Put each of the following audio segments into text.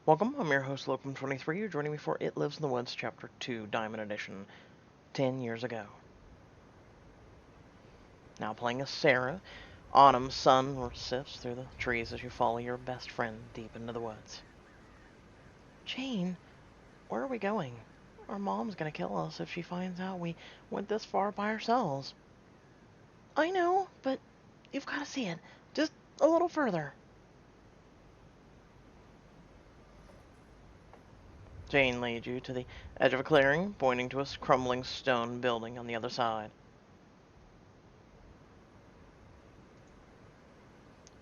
Welcome, I'm your host, Locum23. You're joining me for It Lives in the Woods, Chapter 2, Diamond Edition, 10 years ago. Now playing as Sarah, autumn's sun sifts through the trees as you follow your best friend deep into the woods. Jane, where are we going? Our mom's gonna kill us if she finds out we went this far by ourselves. I know, but you've gotta see it. Just a little further. Jane leads you to the edge of a clearing, pointing to a crumbling stone building on the other side.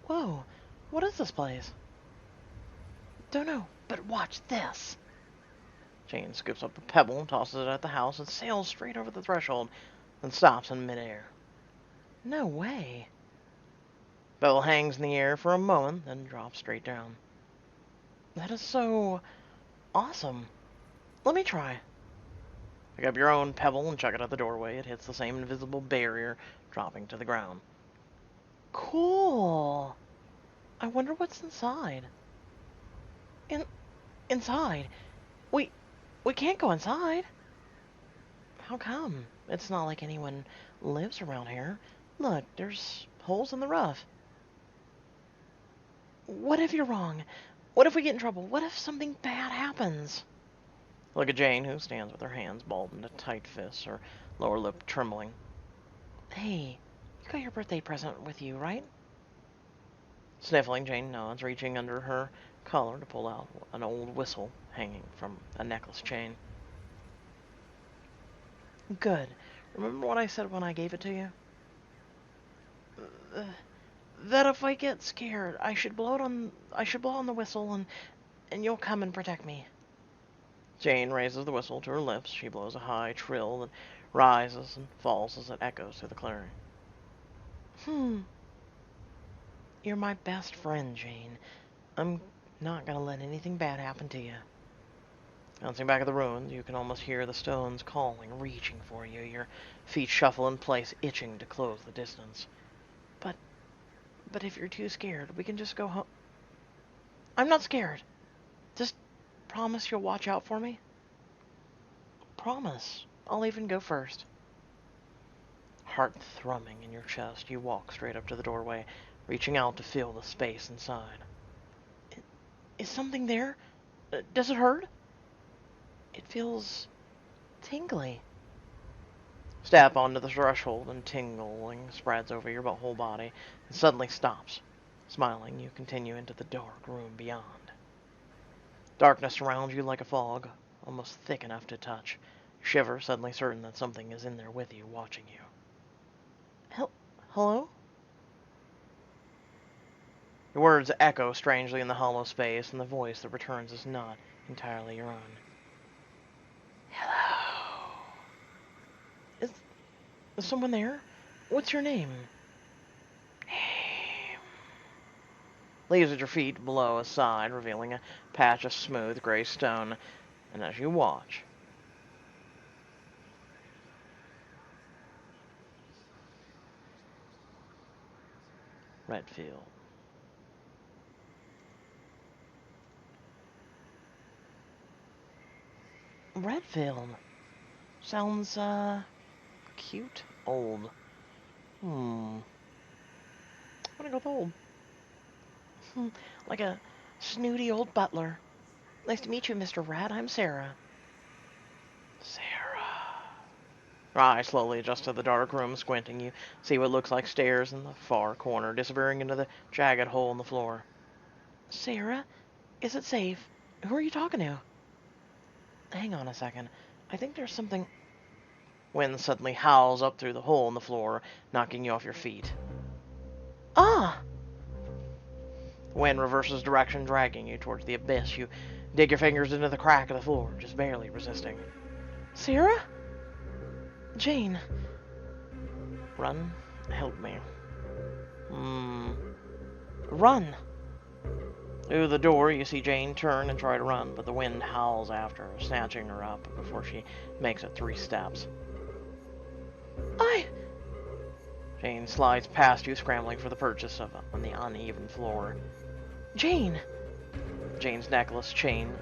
Whoa, what is this place? Don't know, but watch this. Jane scoops up a pebble and tosses it at the house and sails straight over the threshold, then stops in midair. No way. Pebble hangs in the air for a moment, then drops straight down. That is so awesome. Let me try. Pick up your own pebble and chuck it at the doorway. It hits the same invisible barrier, dropping to the ground. Cool. I wonder what's inside. Inside? We can't go inside. How come? It's not like anyone lives around here. Look, there's holes in the roof. What if you're wrong? What if we get in trouble? What if something bad happens? Look at Jane, who stands with her hands balled into tight fists, her lower lip trembling. Hey, you got your birthday present with you, right? Sniffling, Jane nods, reaching under her collar to pull out an old whistle hanging from a necklace chain. Good. Remember what I said when I gave it to you? That if I get scared, I should blow on the whistle and you'll come and protect me. Jane raises the whistle to her lips. She blows a high trill that rises and falls as it echoes through the clearing. You're my best friend, Jane. I'm not gonna let anything bad happen to you. Bouncing back at the ruins, you can almost hear the stones calling, reaching for you. Your feet shuffle in place, itching to close the distance. But if you're too scared, we can just go home. I'm not scared. Just promise you'll watch out for me? Promise. I'll even go first. Heart thrumming in your chest, you walk straight up to the doorway, reaching out to feel the space inside. Is something there? Does it hurt? It feels tingly. Step onto the threshold and tingling spreads over your whole body and suddenly stops. Smiling, you continue into the dark room beyond. Darkness surrounds you like a fog, almost thick enough to touch. You shiver, suddenly certain that something is in there with you, watching you. Hello? Your words echo strangely in the hollow space, and the voice that returns is not entirely your own. Hello. Is someone there? What's your name? Leaves at your feet below a side, revealing a patch of smooth gray stone. And as you watch, Renfield. Renfield. Sounds, cute. Old. I wanna go with old. Like a snooty old butler. Nice to meet you, Mr. Rat. I'm Sarah. Sarah. Her eyes slowly adjust to the dark room, squinting. You see what looks like stairs in the far corner, disappearing into the jagged hole in the floor. Sarah? Is it safe? Who are you talking to? Hang on a second. I think there's something... Wind suddenly howls up through the hole in the floor, knocking you off your feet. Ah! Wind reverses direction, dragging you towards the abyss. You dig your fingers into the crack of the floor, just barely resisting. Sarah? Jane. Run. Help me. Run. Through the door, you see Jane turn and try to run, but the wind howls after her, snatching her up before she makes it 3 steps. Jane slides past you, scrambling for the purchase on the uneven floor. Jane! Jane's necklace chain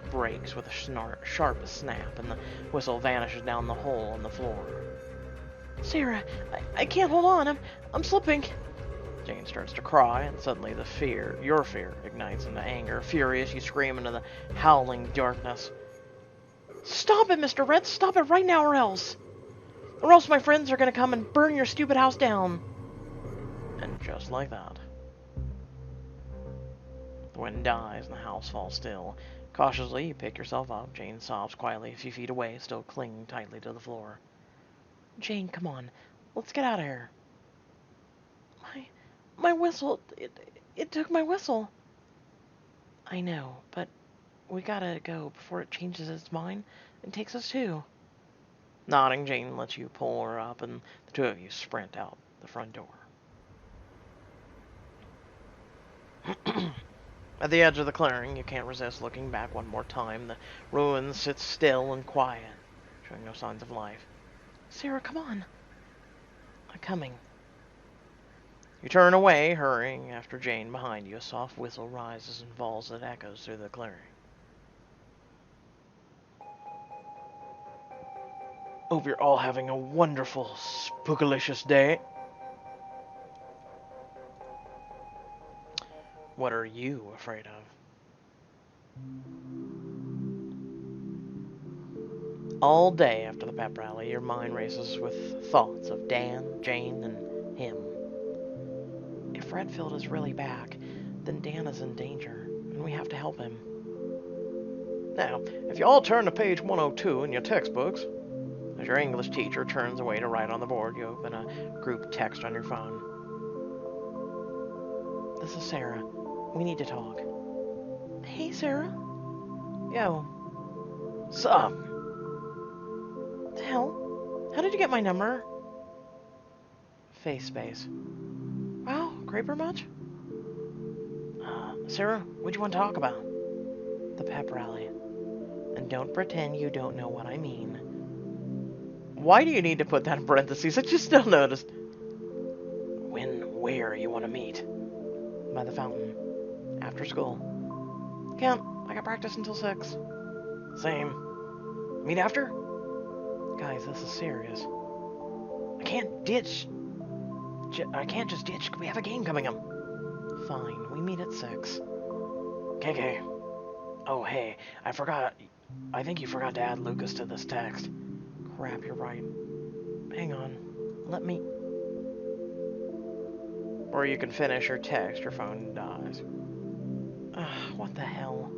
breaks with a sharp snap, and the whistle vanishes down the hole in the floor. Sarah, I can't hold on. I'm slipping. Jane starts to cry, and suddenly your fear, ignites into anger. Furious, you scream into the howling darkness. Stop it, Mr. Red! Stop it right now, or else! Or else my friends are gonna come and burn your stupid house down! And just like that, the wind dies and the house falls still. Cautiously, you pick yourself up. Jane sobs quietly a few feet away, still clinging tightly to the floor. Jane, come on. Let's get out of here. My whistle. It took my whistle. I know, but we gotta go before it changes its mind and takes us too. Nodding, Jane lets you pull her up, and the two of you sprint out the front door. At the edge of the clearing, you can't resist looking back one more time. The ruins sit still and quiet, showing no signs of life. Sarah, come on. I'm coming. You turn away, hurrying after Jane behind you. A soft whistle rises and falls that echoes through the clearing. Hope you're all having a wonderful, spookalicious day. What are you afraid of? All day after the pep rally, your mind races with thoughts of Dan, Jane, and him. If Renfield is really back, then Dan is in danger, and we have to help him. Now, if you all turn to page 102 in your textbooks, as your English teacher turns away to write on the board, you open a group text on your phone. This is Sarah. We need to talk. Hey, Sarah. Yo. Sup? The hell? How did you get my number? Face space. Wow, creeper much? Sarah, what'd you want to talk about? The pep rally. And don't pretend you don't know what I mean. Why do you need to put that in parentheses? I just still noticed. Where you want to meet? By the fountain. After school. Can't. I got practice until 6. Same. Meet after? Guys, this is serious. I can't ditch. I can't just ditch. We have a game coming up. Fine. We meet at 6. KK. Oh, hey. I forgot. I think you forgot to add Lucas to this text. Crap, you're right. Hang on. Let me... Or you can finish your text, your phone dies. What the hell?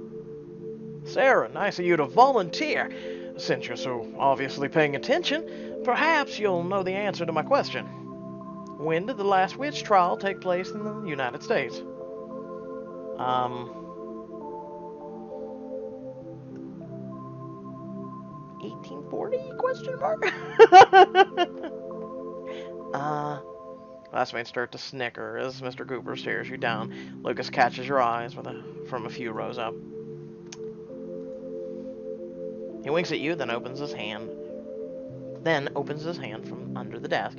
Sarah, nice of you to volunteer. Since you're so obviously paying attention, perhaps you'll know the answer to my question. When did the last witch trial take place in the United States? 1840? Question mark? Classmates start to snicker as Mr. Cooper stares you down. Lucas catches your eyes from a few rows up. He winks at you, then opens his hand from under the desk.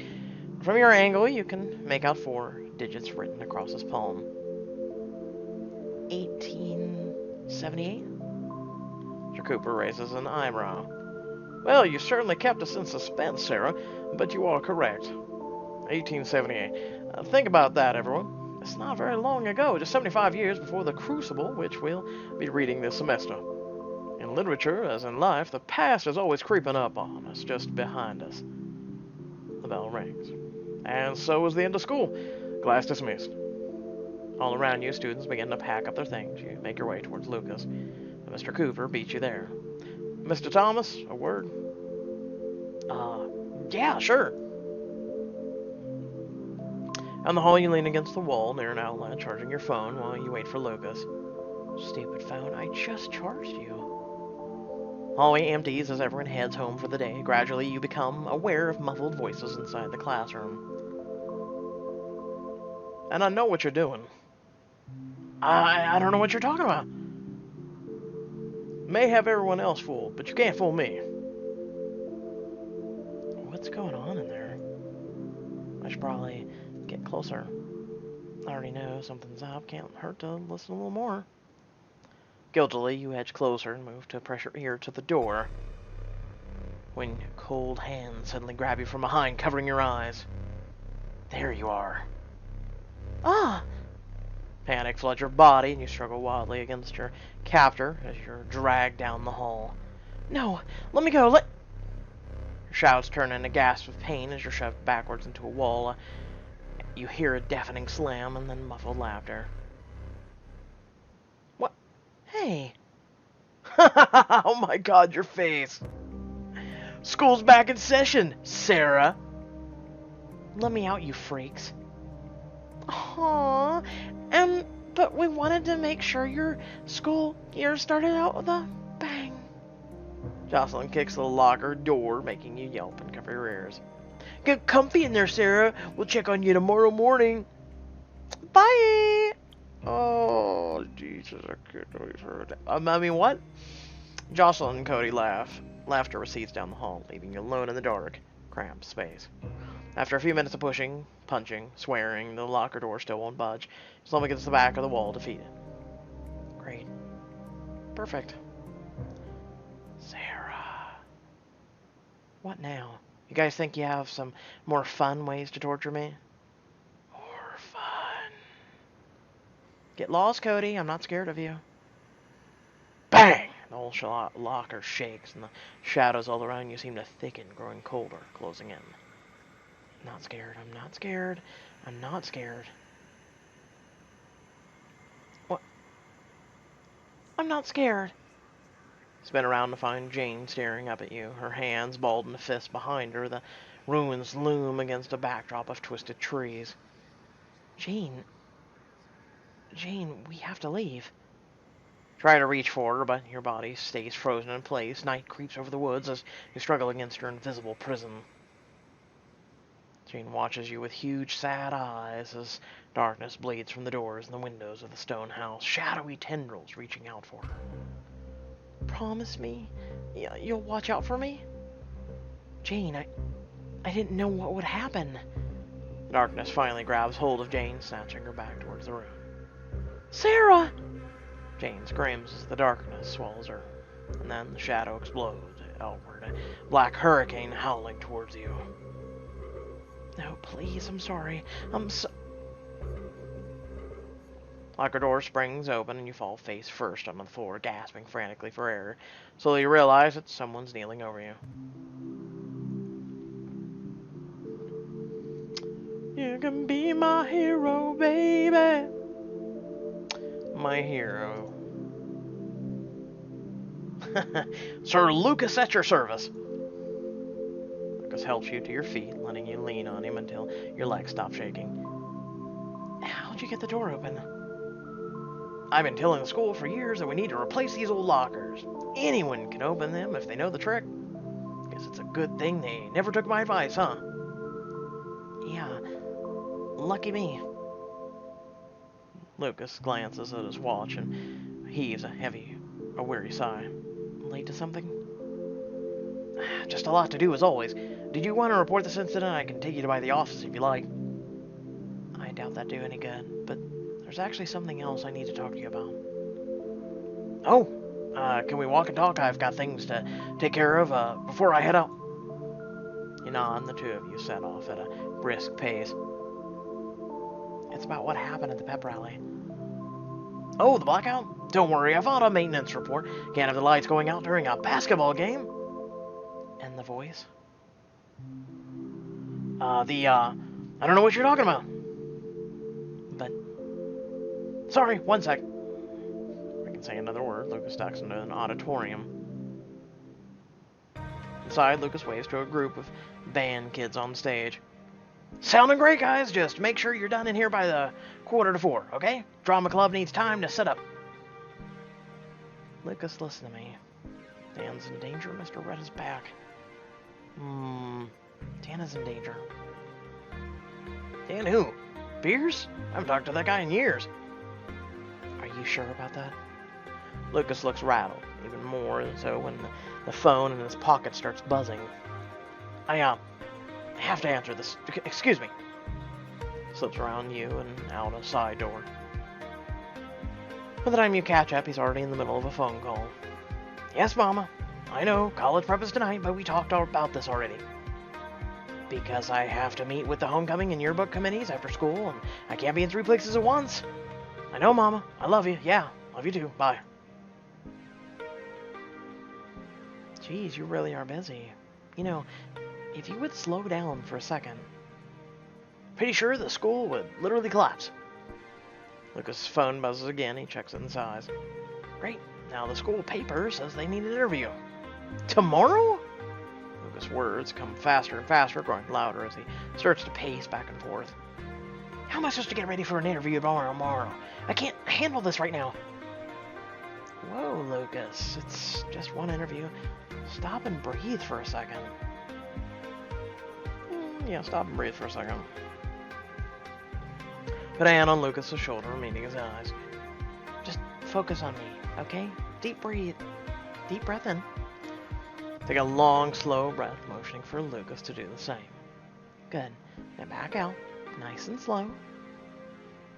From your angle, you can make out 4 digits written across his palm. 1878? Mr. Cooper raises an eyebrow. Well, you certainly kept us in suspense, Sarah, but you are correct. 1878. Think about that, everyone. It's not very long ago, just 75 years before the Crucible, which we'll be reading this semester. In literature, as in life, the past is always creeping up on us, just behind us. The bell rings. And so is the end of school. Class dismissed. All around you, students begin to pack up their things. You make your way towards Lucas. And Mr. Cooper beats you there. Mr. Thomas, a word? Yeah, sure. On the hall, you lean against the wall near an outlet, charging your phone while you wait for Lucas. Stupid phone, I just charged you. Hallway empties as everyone heads home for the day. Gradually, you become aware of muffled voices inside the classroom. And I know what you're doing. I don't know what you're talking about. May have everyone else fooled, but you can't fool me. What's going on in there? I should probably get closer. I already know something's up. Can't hurt to listen a little more. Guiltily, you edge closer and move to press your ear to the door, when cold hands suddenly grab you from behind, covering your eyes. There you are. Ah! Panic floods your body, and you struggle wildly against your captor as you're dragged down the hall. No, let me go, let... Your shouts turn into gasps of pain as you're shoved backwards into a wall. You hear a deafening slam and then muffled laughter. What? Hey. Oh my god, your face. School's back in session, Sarah. Let me out, you freaks. Aww. But we wanted to make sure your school year started out with a bang. Jocelyn kicks the locker door, making you yelp and cover your ears. Get comfy in there, Sarah. We'll check on you tomorrow morning. Bye! Oh, Jesus, I can't believe her. I mean, what? Jocelyn and Cody laugh. Laughter recedes down the hall, leaving you alone in the dark, cramped space. After a few minutes of pushing, punching, swearing, the locker door still won't budge. You slump against the back of the wall, defeated. Great. Perfect. Sarah. What now? You guys think you have some more fun ways to torture me? More fun. Get lost, Cody. I'm not scared of you. Bang! The whole locker shakes, and the shadows all around you seem to thicken, growing colder, closing in. I'm not scared. I'm not scared. I'm not scared. What? I'm not scared. Spin around to find Jane staring up at you, her hands balled in a fist behind her. The ruins loom against a backdrop of twisted trees. Jane, we have to leave. Try to reach for her, but your body stays frozen in place. Night creeps over the woods as you struggle against her invisible prison. Jane watches you with huge, sad eyes as darkness bleeds from the doors and the windows of the stone house, shadowy tendrils reaching out for her. Promise me you'll watch out for me? Jane, I didn't know what would happen. Darkness finally grabs hold of Jane, snatching her back towards the room. Sarah! Jane screams as the darkness swallows her, and then the shadow explodes outward, a black hurricane howling towards you. No, please, I'm sorry. Locker door springs open and you fall face first on the floor, gasping frantically for air. Slowly you realize that someone's kneeling over you. You can be my hero, baby. My hero. Sir Lucas at your service. Lucas helps you to your feet, letting you lean on him until your legs stop shaking. How'd you get the door open? I've been telling the school for years that we need to replace these old lockers. Anyone can open them if they know the trick. Guess it's a good thing they never took my advice, huh? Yeah. Lucky me. Lucas glances at his watch and heaves a weary sigh. Late to something? Just a lot to do as always. Did you want to report this incident? I can take you by the office if you like. I doubt that'd do any good, but there's actually something else I need to talk to you about. Oh, can we walk and talk? I've got things to take care of before I head out. You nod, and the two of you set off at a brisk pace. It's about what happened at the pep rally. Oh, the blackout? Don't worry, I found a maintenance report. Can't have the lights going out during a basketball game. And the voice? I don't know what you're talking about. But... Sorry, one sec. I can say another word. Lucas ducks into an auditorium. Inside, Lucas waves to a group of band kids on stage. Sounding great, guys. Just make sure you're done in here by the 3:45, okay? Drama club needs time to set up. Lucas, listen to me. Dan's in danger. Mr. Red is back. Dan is in danger. Dan who? Pierce? I haven't talked to that guy in years. Are you sure about that? Lucas looks rattled, even more so when the phone in his pocket starts buzzing. I have to answer this. Excuse me. Slips around you and out a side door. By the time you catch up, he's already in the middle of a phone call. Yes, Mama. I know, college prep is tonight, but we talked all about this already. Because I have to meet with the homecoming and yearbook committees after school, and I can't be in 3 places at once. I know, Mama. I love you. Yeah, love you too. Bye. Geez, you really are busy. You know, if you would slow down for a second. Pretty sure the school would literally collapse. Lucas' phone buzzes again. He checks it in size. Great. Now the school paper says they need an interview. Tomorrow? Lucas' words come faster and faster, growing louder as he starts to pace back and forth. How am I supposed to get ready for an interview tomorrow? I can't handle this right now. Whoa, Lucas. It's just one interview. Stop and breathe for a second. Yeah, stop and breathe for a second. Put a hand on Lucas' shoulder, meeting his eyes. Just focus on me, okay? Deep breath in. Take a long, slow breath, motioning for Lucas to do the same. Good. Now back out, nice and slow.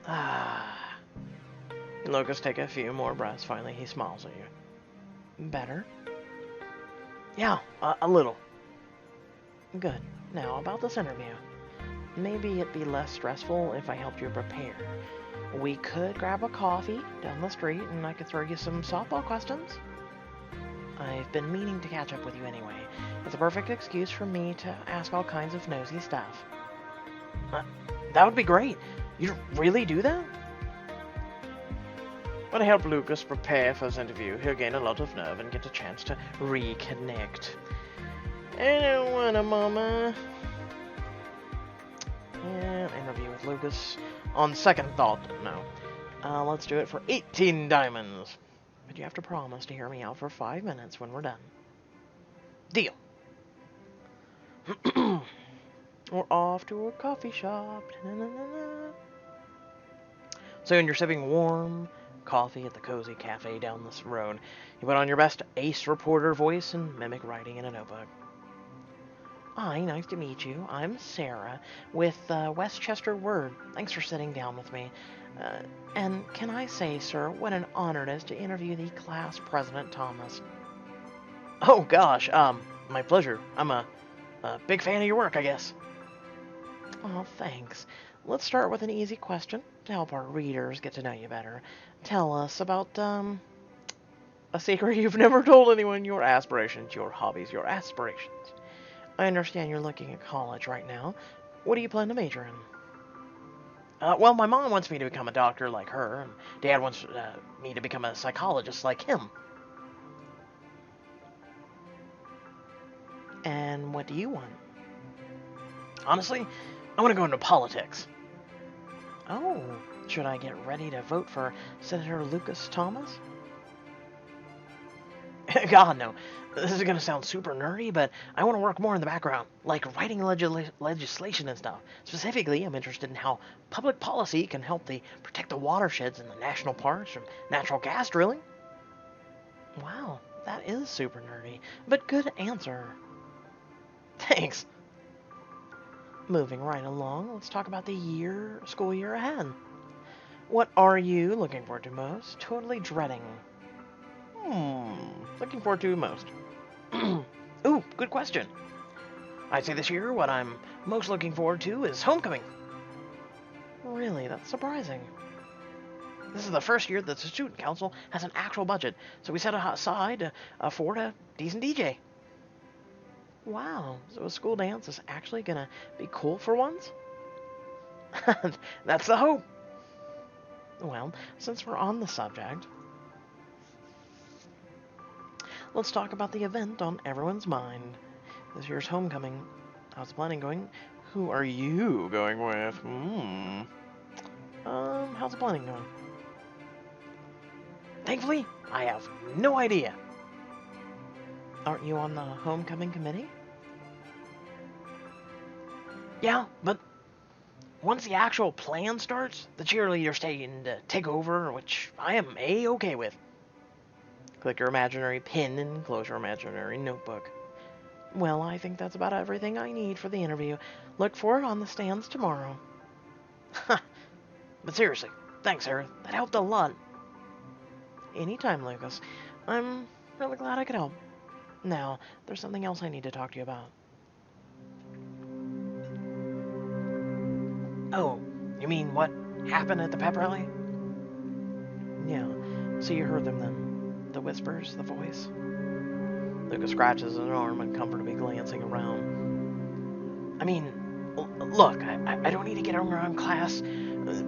Ah. And Lucas, take a few more breaths. Finally, he smiles at you. Better? Yeah, a little. Good. Now, about this interview. Maybe it'd be less stressful if I helped you prepare. We could grab a coffee down the street and I could throw you some softball questions. I've been meaning to catch up with you anyway. It's a perfect excuse for me to ask all kinds of nosy stuff. That would be great. You'd really do that? When I help Lucas prepare for his interview, he'll gain a lot of nerve and get a chance to reconnect. I don't wanna, Mama. And interview with Lucas. On second thought, no. Let's do it for 18 diamonds. But you have to promise to hear me out for 5 minutes when we're done. Deal. We're off to a coffee shop. Na-na-na-na. Soon you're sipping warm coffee at the cozy cafe down this road. You put on your best ace reporter voice and mimic writing in a notebook. Hi, nice to meet you. I'm Sarah with Westchester Word. Thanks for sitting down with me. And can I say, sir, what an honor it is to interview the class president, Thomas. Oh, gosh, my pleasure. I'm a big fan of your work, I guess. Oh, thanks. Let's start with an easy question to help our readers get to know you better. Tell us about, a secret you've never told anyone, your aspirations, your hobbies, your aspirations. I understand you're looking at college right now. What do you plan to major in? Well, my mom wants me to become a doctor like her, and Dad wants me to become a psychologist like him. And what do you want? Honestly, I want to go into politics. Oh, should I get ready to vote for Senator Lucas Thomas? God, no. This is going to sound super nerdy, but I want to work more in the background, like writing legislation and stuff. Specifically, I'm interested in how public policy can help protect the watersheds in the national parks from natural gas drilling. Wow, that is super nerdy, but good answer. Thanks. Moving right along, let's talk about the school year ahead. What are you looking forward to most? Totally dreading. Looking forward to most. Ooh, good question. I'd say this year what I'm most looking forward to is homecoming. Really, that's surprising. This is the first year that the student council has an actual budget, so we set aside to afford a decent DJ. Wow, so a school dance is actually gonna be cool for once? That's the hope. Well, since we're on the subject, let's talk about the event on everyone's mind. This year's homecoming. How's the planning going? Who are you going with? How's the planning going? Thankfully, I have no idea. Aren't you on the homecoming committee? Yeah, but once the actual plan starts, the cheerleaders tend to take over, which I am A-okay with. Click your imaginary pin and close your imaginary notebook. Well, I think that's about everything I need for the interview. Look for it on the stands tomorrow. But seriously, thanks, Sarah. That helped a lot. Anytime, Lucas. I'm really glad I could help. Now, there's something else I need to talk to you about. Oh, you mean what happened at the pep rally? Yeah, so you heard them then. The whispers, the voice. Lucas scratches his arm, uncomfortably glancing around. I mean, look, I don't need to get around class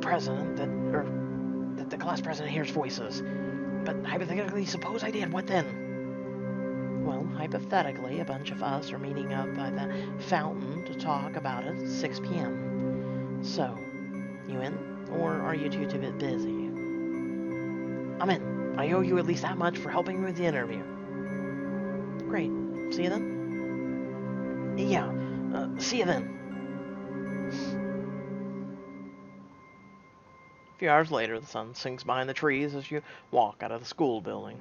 president that the class president hears voices. But hypothetically, suppose I did, what then? Well, hypothetically, a bunch of us are meeting up by the fountain to talk about it at 6 p.m. So, you in? Or are you too busy? I'm in. I owe you at least that much for helping me with the interview. Great. See you then? Yeah. See you then. A few hours later, the sun sinks behind the trees as you walk out of the school building.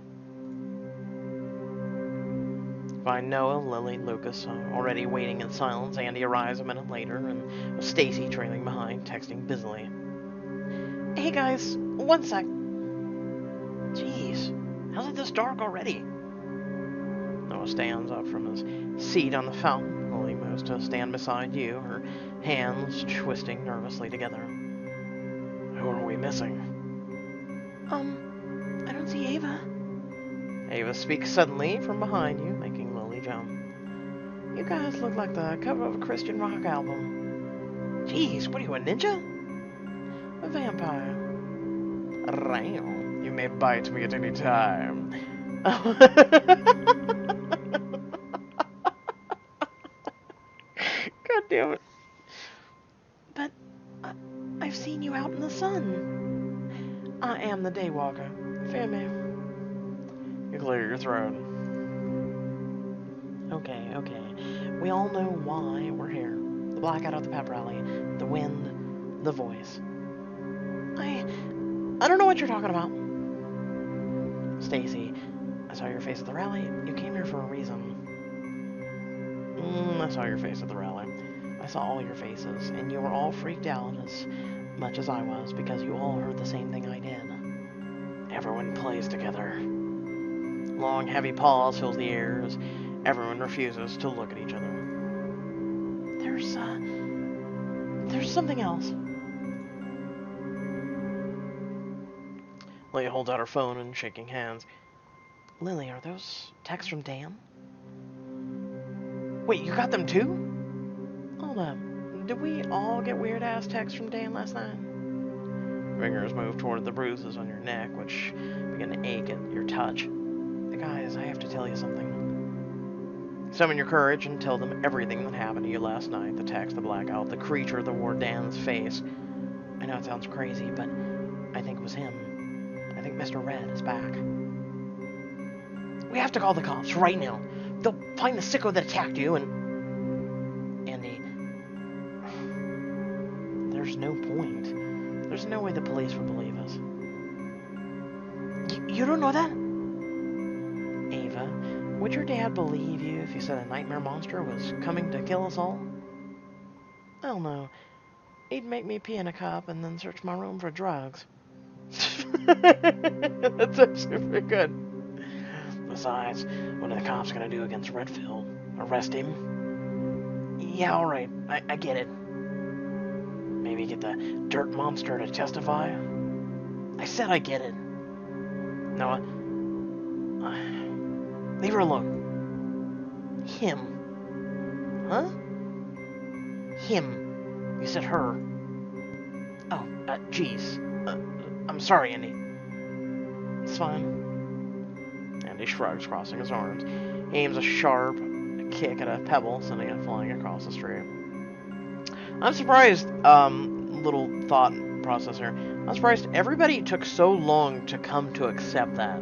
Find Noah, Lily, Lucas already waiting in silence. Andy arrives a minute later, and with Stacy trailing behind, texting busily. Hey guys, one sec. Jeez, how's it this dark already? Noah stands up from his seat on the fountain. Lily moves to stand beside you, her hands twisting nervously together. Who are we missing? I don't see Ava. Ava speaks suddenly from behind you, making Lily jump. You guys look like the cover of a Christian rock album. Jeez, what are you, a ninja? A vampire. Ram, you may bite me at any time. God damn it. But I've seen you out in the sun. I am the Daywalker. Fear me. You clear your throat. Okay. We all know why we're here. The blackout at the pep rally, the wind, the voice. I don't know what you're talking about. Stacy, I saw your face at the rally. You came here for a reason. I saw your face at the rally. I saw all your faces, and you were all freaked out as much as I was because you all heard the same thing I did. Everyone plays together. Long, heavy pause fills the air as everyone refuses to look at each other. There's something else. Leia holds out her phone and shaking hands. Lily, are those texts from Dan? Wait, you got them too? Hold up. Did we all get weird-ass texts from Dan last night? Fingers move toward the bruises on your neck, which begin to ache at your touch. Guys, I have to tell you something. Summon your courage and tell them everything that happened to you last night. The text, the blackout, the creature that wore Dan's face. I know it sounds crazy, but I think it was him. I think Mr. Red is back. We have to call the cops right now. They'll find the sicko that attacked you and... Andy... There's no point. There's no way the police would believe us. You don't know that? Ava, would your dad believe you if you said a nightmare monster was coming to kill us all? Hell no. He'd make me pee in a cup and then search my room for drugs. That's actually pretty good. Besides, what are the cops gonna do against Renfield? Arrest him? Yeah, alright. I get it. Maybe get the dirt monster to testify? I said I get it. Noah, leave her alone. Him. Huh? Him. You said her. Oh, jeez. I'm sorry, Andy. It's fine. Andy shrugs, crossing his arms. He aims a sharp kick at a pebble, sending it flying across the street. I'm surprised, little thought processor. I'm surprised everybody took so long to come to accept that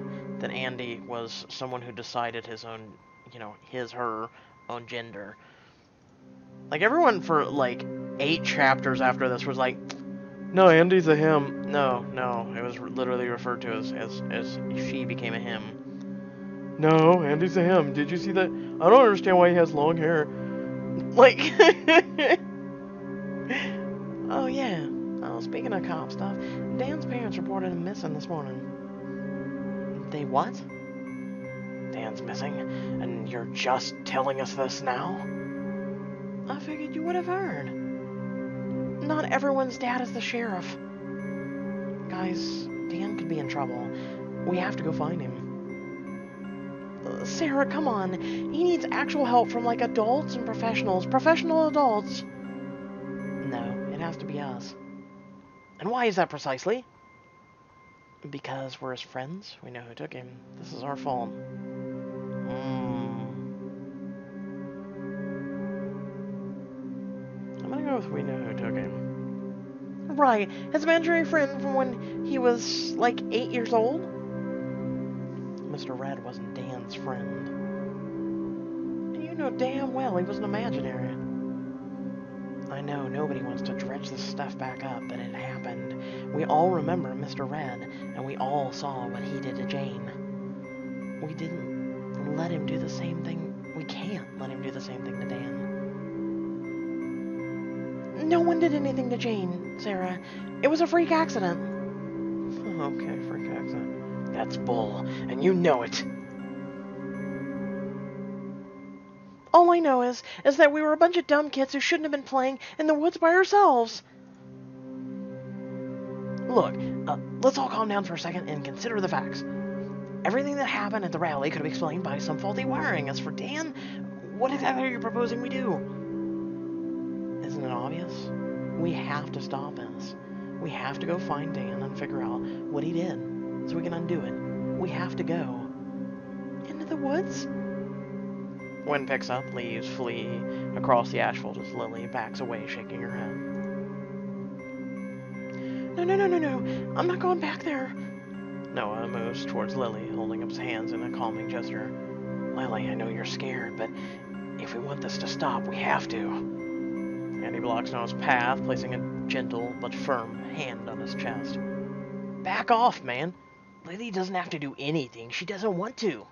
Andy was someone who decided his own, her own gender. Like, everyone for, 8 chapters after this was like, no, Andy's a him. No, it was literally referred to as she became a him. No, Andy's a him. Did you see that? I don't understand why he has long hair. Like, oh yeah. Oh, speaking of cop stuff, Dan's parents reported him missing this morning. They what? Dan's missing, and you're just telling us this now? I figured you would have heard. Not everyone's dad is the sheriff. Guys, Dan could be in trouble. We have to go find him. Sarah, come on. He needs actual help from, like, adults and professionals. Professional adults. No, it has to be us. And why is that precisely? Because we're his friends. We know who took him. This is our fault. I'm gonna go with we know who took him. Right, his imaginary friend from when he was, like, 8 years old? Mr. Red wasn't Dan's friend. And you know damn well he was an imaginary. I know nobody wants to dredge this stuff back up, but it happened. We all remember Mr. Red, and we all saw what he did to Jane. We didn't let him do the same thing. We can't let him do the same thing to Dan. No one did anything to Jane, Sarah. It was a freak accident. Okay, freak accident. That's bull, and you know it. All I know is that we were a bunch of dumb kids who shouldn't have been playing in the woods by ourselves. Look, let's all calm down for a second and consider the facts. Everything that happened at the rally could have been explained by some faulty wiring. As for Dan, what exactly are you proposing we do? Isn't it obvious? We have to stop this. We have to go find Dan and figure out what he did so we can undo it. We have to go. Into the woods? Wind picks up, leaves flee across the asphalt as Lily backs away, shaking her head. No. I'm not going back there. Noah moves towards Lily, holding up his hands in a calming gesture. Lily, I know you're scared, but if we want this to stop, we have to. And he blocks Noah's path, placing a gentle but firm hand on his chest. Back off, man. Lily doesn't have to do anything. She doesn't want to.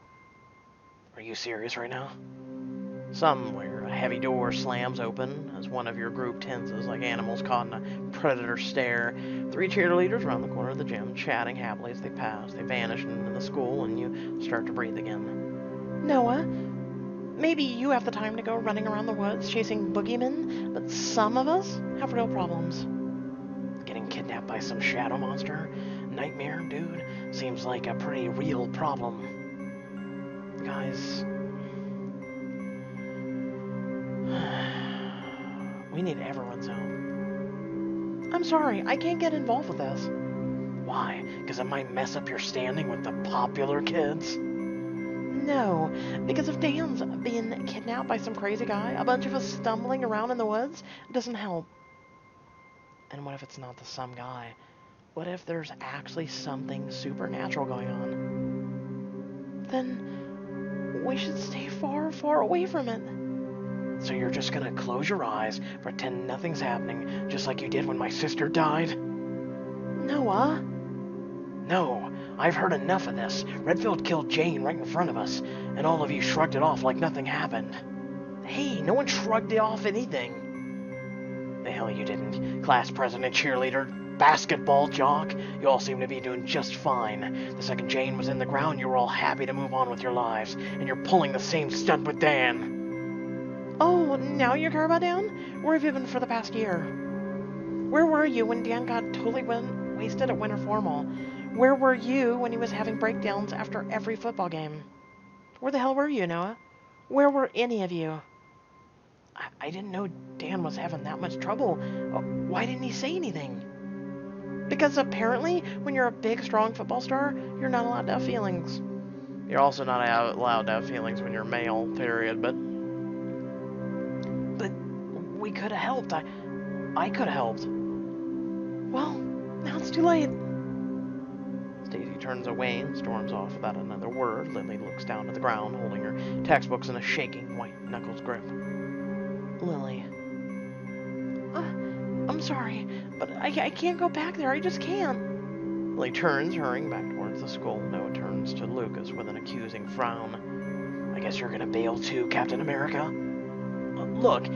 Are you serious right now? Somewhere, a heavy door slams open as one of your group tenses like animals caught in a predator stare. 3 cheerleaders around the corner of the gym, chatting happily as they pass. They vanish into the school, and you start to breathe again. Noah, maybe you have the time to go running around the woods chasing boogeymen, but some of us have real problems. Getting kidnapped by some shadow monster? Nightmare, dude? Seems like a pretty real problem. Guys, we need everyone's help. I'm sorry, I can't get involved with this. Why? Because it might mess up your standing with the popular kids? No, because if Dan's being kidnapped by some crazy guy, a bunch of us stumbling around in the woods, it doesn't help. And what if it's not the some guy? What if there's actually something supernatural going on? Then we should stay far, far away from it. So you're just gonna close your eyes, pretend nothing's happening, just like you did when my sister died? Noah? No, I've heard enough of this. Renfield killed Jane right in front of us, and all of you shrugged it off like nothing happened. Hey, no one shrugged it off anything. The hell you didn't. Class president, cheerleader, basketball jock. You all seem to be doing just fine. The second Jane was in the ground, you were all happy to move on with your lives, and you're pulling the same stunt with Dan. Oh, now you care about Dan? Where have you been for the past year? Where were you when Dan got totally wasted at winter formal? Where were you when he was having breakdowns after every football game? Where the hell were you, Noah? Where were any of you? I didn't know Dan was having that much trouble. Why didn't he say anything? Because apparently, when you're a big, strong football star, you're not allowed to have feelings. You're also not allowed to have feelings when you're male, period, but we could have helped. I could have helped. Well, now it's too late. Stacy turns away and storms off without another word. Lily looks down to the ground, holding her textbooks in a shaking, white-knuckled grip. Lily. I'm sorry, but I can't go back there. I just can't. Lily turns, hurrying back towards the school. Noah turns to Lucas with an accusing frown. I guess you're gonna bail too, Captain America? Look,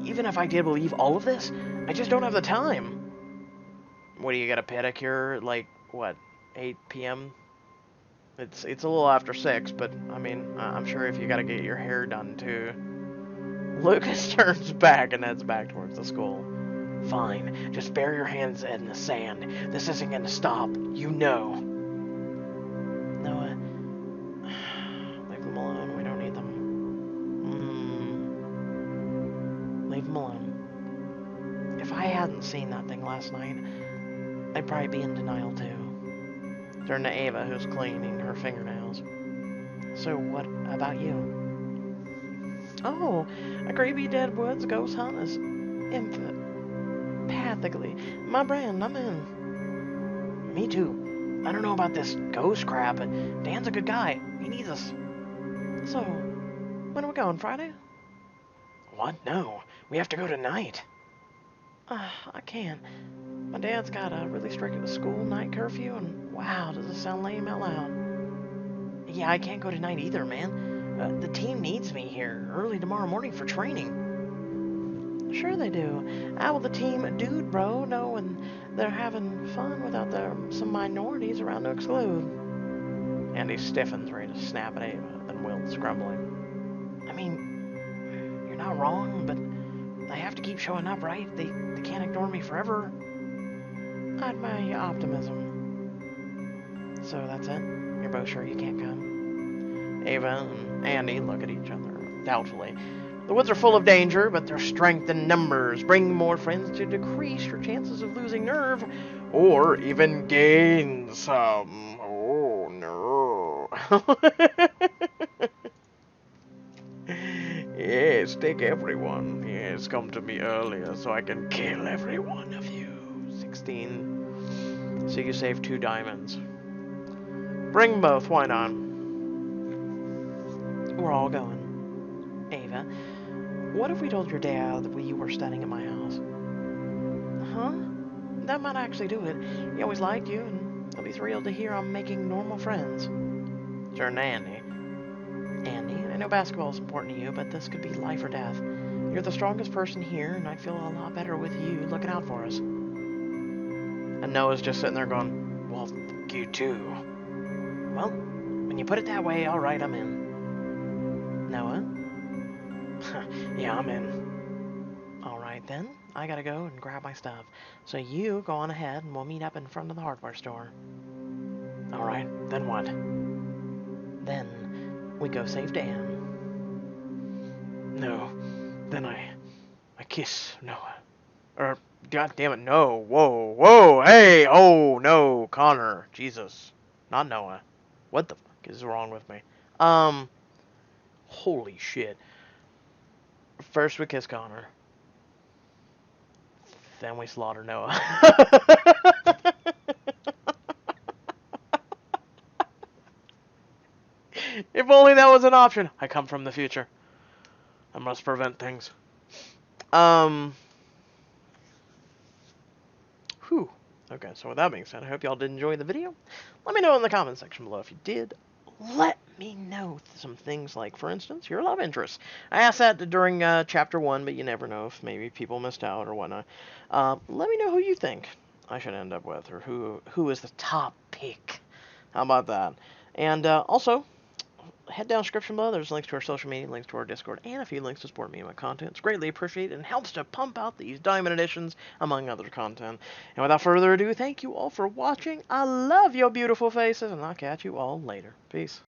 even if I did believe all of this, I just don't have the time. What, do you got a pedicure at, like, what, 8 p.m.? It's a little after 6, but I mean, I'm sure if you gotta get your hair done too. Lucas turns back and heads back towards the school. Fine, just bury your hands in the sand. This isn't gonna stop, you know. Noah, leave them alone. We don't need them. Leave them alone. If I hadn't seen that thing last night, I'd probably be in denial too. Turn to Ava, who's cleaning her fingernails. So what about you? Oh, a creepy dead woods ghost hunt is empathically my brand. I'm in. Me too. I don't know about this ghost crap, but Dan's a good guy. He needs us. So, when are we going? Friday? What? No. We have to go tonight. I can't. My dad's got a really strict school night curfew, and wow, does it sound lame out loud. Yeah, I can't go tonight either, man. The team needs me here early tomorrow morning for training. Sure they do. How will the team dude, bro, know when they're having fun without some minorities around to exclude? Andy stiffens, ready to snap at Ava, then wilts, grumbling. I mean, you're not wrong, but I have to keep showing up, right? They can't ignore me forever. I admire your optimism. So that's it? You're both sure you can't come? Ava and Andy look at each other doubtfully. The woods are full of danger, but their strength in numbers bring more friends to decrease your chances of losing nerve, or even gain some. Oh no. Yes, take everyone. Yes, come to me earlier so I can kill every one of you. 16. So you save 2 diamonds. Bring both, why not? We're all going. Ava, what if we told your dad that you were staying at my house? Huh? That might actually do it. He always liked you, and he'll be thrilled to hear I'm making normal friends. Turn to Andy. Andy, I know basketball is important to you, but this could be life or death. You're the strongest person here, and I'd feel a lot better with you looking out for us. And Noah's just sitting there going, well, you too. Well, when you put it that way, alright, I'm in. Noah? Yeah, I'm in. Alright then, I gotta go and grab my stuff. So you go on ahead and we'll meet up in front of the hardware store. Alright, then what? Then we go save Dan. No, then I kiss Noah. Or, god damn it, no. Whoa, hey, oh, no, Connor. Jesus. Not Noah. What the fuck is wrong with me? Holy shit. First we kiss Connor. Then we slaughter Noah. If only that was an option. I come from the future. I must prevent things. Whew. Okay, so with that being said, I hope y'all did enjoy the video. Let me know in the comment section below if you did. Let me know some things like, for instance, your love interest. I asked that during Chapter 1, but you never know if maybe people missed out or whatnot. Let me know who you think I should end up with, or who is the top pick. How about that? And also, head down description below. There's links to our social media, links to our Discord, and a few links to support me and my content. It's greatly appreciated and helps to pump out these diamond editions, among other content. And without further ado, thank you all for watching. I love your beautiful faces, and I'll catch you all later. Peace.